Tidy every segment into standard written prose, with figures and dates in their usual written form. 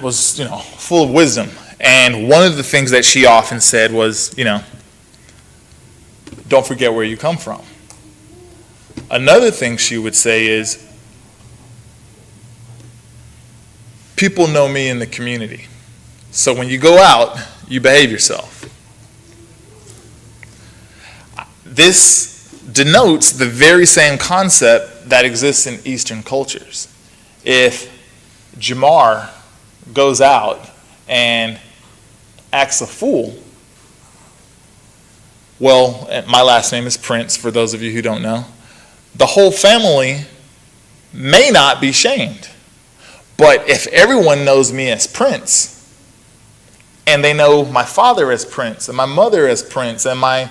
was, full of wisdom. And one of the things that she often said was, don't forget where you come from. Another thing she would say is, people know me in the community. So when you go out, you behave yourself. This denotes the very same concept that exists in Eastern cultures. If Jamar goes out and acts a fool, well, my last name is Prince, for those of you who don't know, the whole family may not be shamed. But if everyone knows me as Prince, and they know my father as Prince, and my mother as Prince, and my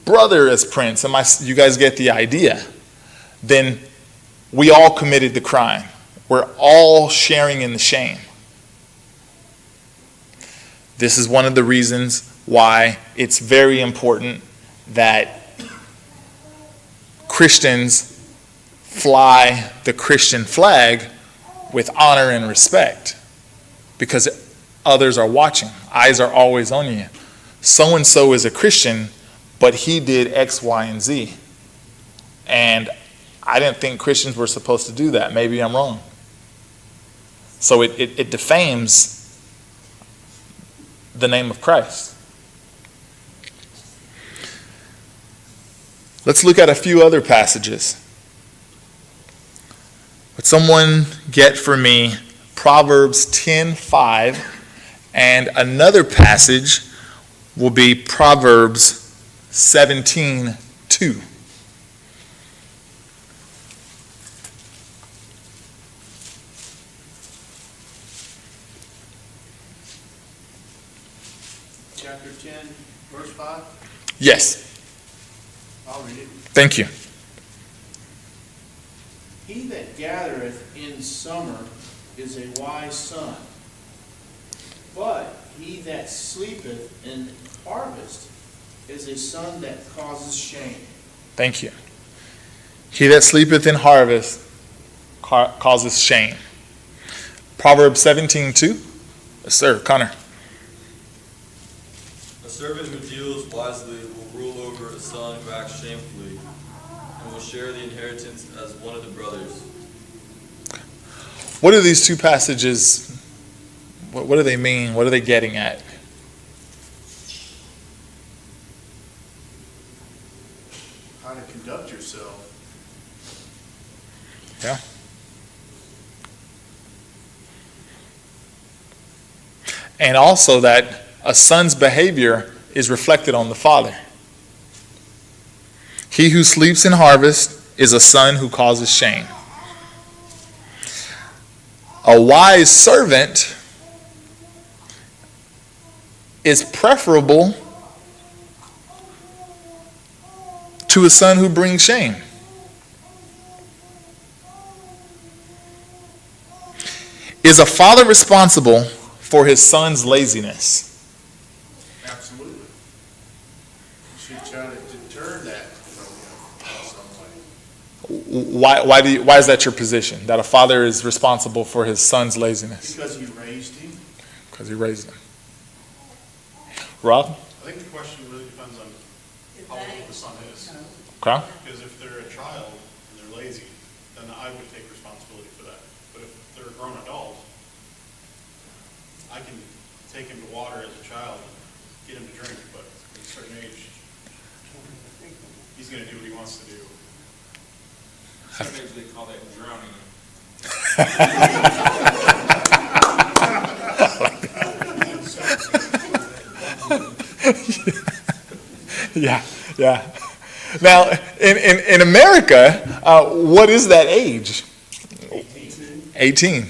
brother as Prince, and you guys get the idea, then we all committed the crime. We're all sharing in the shame. This is one of the reasons why it's very important that Christians fly the Christian flag with honor and respect, because others are watching. Eyes are always on you. So-and-so is a Christian, but he did X, Y, and Z. And I didn't think Christians were supposed to do that. Maybe I'm wrong. So it defames the name of Christ. Let's look at a few other passages. Would someone get for me Proverbs 10:5, and another passage will be Proverbs 17:2. Chapter 10, verse 5? Yes. I'll read it. Thank you. He that gathereth in summer is a wise son, but he that sleepeth in harvest is a son that causes shame. Thank you. He that sleepeth in harvest causes shame. Proverbs 17:2. Yes, sir. Connor. A servant who deals wisely will rule over a son who acts shamefully, and will share the inheritance as one of the brothers. What do these two passages, what do they mean? What are they getting at? How to conduct yourself. Yeah. And also that a son's behavior is reflected on the father. He who sleeps in harvest is a son who causes shame. A wise servant is preferable to a son who brings shame. Is a father responsible for his son's laziness? Absolutely. You should try to deter that from him in some way. Why is that your position? That a father is responsible for his son's laziness? Because he raised him. Because he raised him. Rob? I think the question really depends on how old the son is. Okay. Because if they're a child and they're lazy, then I would take responsibility for that. But if they're a grown adult, I can take him to water as a child, get him to drink, but at a certain age, he's going to do what he wants to do. Some age they call that drowning. Yeah. Now, in America, what is that age? 18.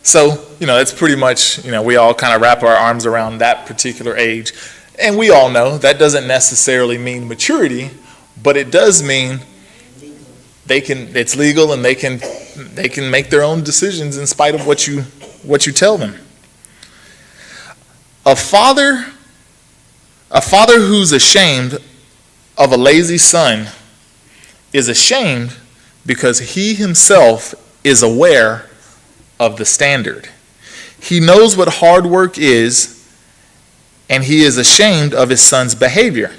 So, it's pretty much, we all kind of wrap our arms around that particular age. And we all know that doesn't necessarily mean maturity, but it does mean it's legal and they can make their own decisions in spite of what you tell them. A father who's ashamed of a lazy son is ashamed because he himself is aware of the standard. He knows what hard work is, and he is ashamed of his son's behavior,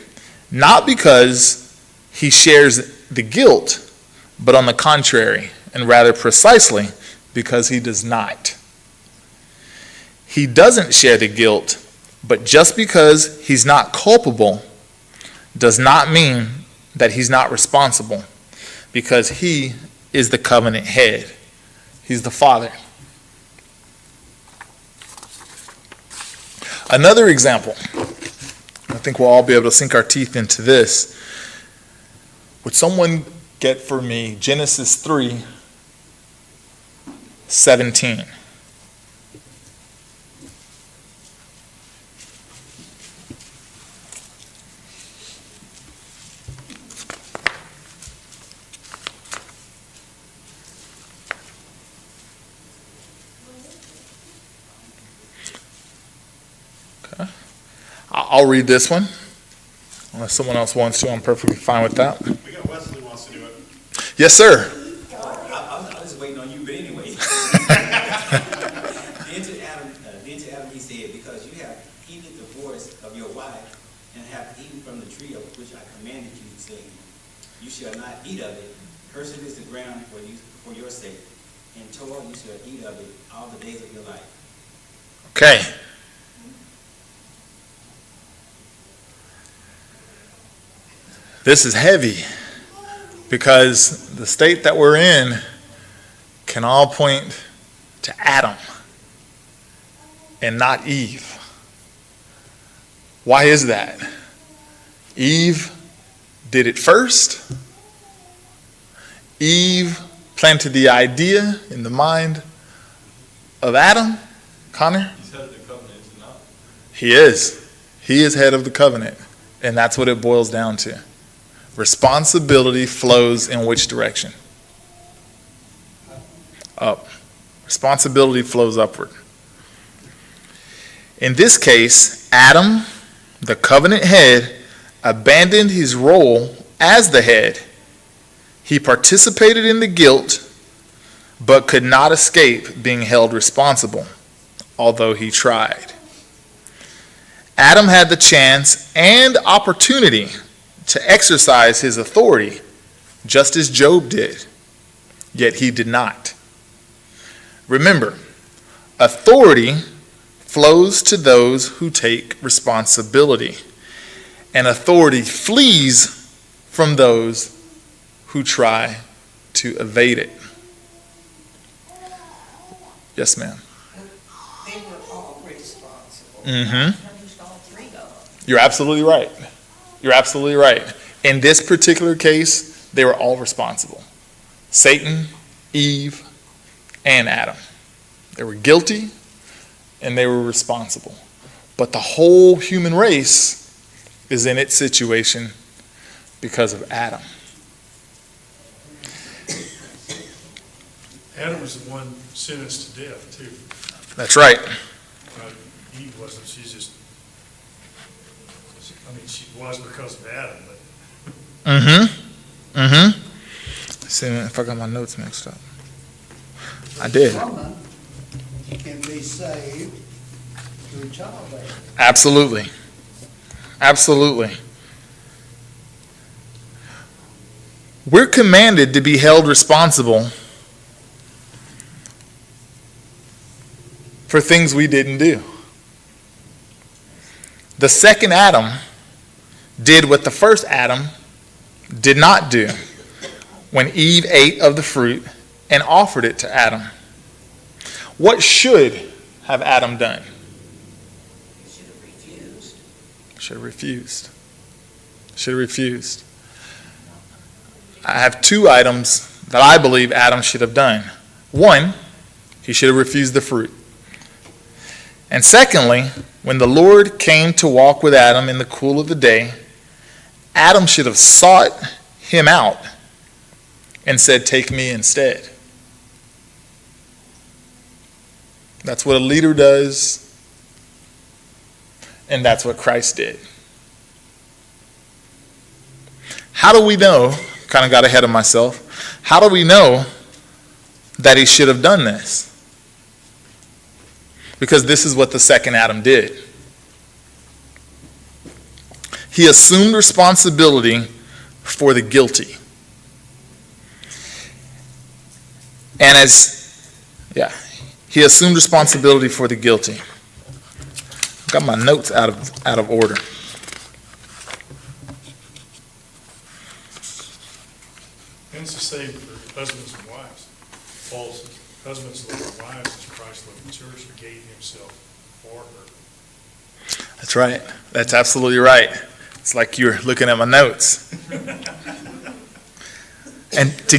not because he shares the guilt, but on the contrary, and rather precisely because he does not. He doesn't share the guilt, but just because he's not culpable does not mean that he's not responsible, because he is the covenant head. He's the father. Another example, I think we'll all be able to sink our teeth into this. Would someone get for me Genesis 3:17? I'll read this one. Unless someone else wants to, I'm perfectly fine with that. We got Wesley wants to do it. Yes, sir. I was just waiting on you, but anyway. Then to Adam, he said, because you have heeded the voice of your wife and have eaten from the tree of which I commanded you, saying, you shall not eat of it. Cursed is the ground for your sake. In toil you shall eat of it all the days of your life. Okay. This is heavy because the state that we're in can all point to Adam and not Eve. Why is that? Eve did it first. Eve planted the idea in the mind of Adam. Connor? He's head of the covenant, is he not? He is. He is head of the covenant. And that's what it boils down to. Responsibility flows in which direction? Up. Responsibility flows upward. In this case, Adam, the covenant head, abandoned his role as the head. He participated in the guilt, but could not escape being held responsible, although he tried. Adam had the chance and opportunity to exercise his authority, just as Job did, yet he did not. Remember, authority flows to those who take responsibility, and authority flees from those who try to evade it. Yes, ma'am. They were all responsible. Mm-hmm. Punished all three of them. You're absolutely right. You're absolutely right. In this particular case, they were all responsible. Satan, Eve, and Adam. They were guilty and they were responsible. But the whole human race is in its situation because of Adam. Adam was the one sentenced to death, too. That's right. Eve wasn't. She was because of Adam, but. See if I got my notes mixed up. I did. Woman can be saved through childbearing. Absolutely. Absolutely. We're commanded to be held responsible for things we didn't do. The second Adam did what the first Adam did not do when Eve ate of the fruit and offered it to Adam. What should have Adam done? He should have refused. Should have refused. Should have refused. I have two items that I believe Adam should have done. One, he should have refused the fruit. And secondly, when the Lord came to walk with Adam in the cool of the day, Adam should have sought him out and said, "Take me instead." That's what a leader does, and that's what Christ did. How do we know? Kind of got ahead of myself. How do we know that he should have done this? Because this is what the second Adam did. He assumed responsibility for the guilty. And he assumed responsibility for the guilty. Got my notes out of order. And it's the same for husbands and wives. Paul says, husbands love their wives as Christ loved the church and gave himself for her. That's right. That's absolutely right. It's like you're looking at my notes. And together,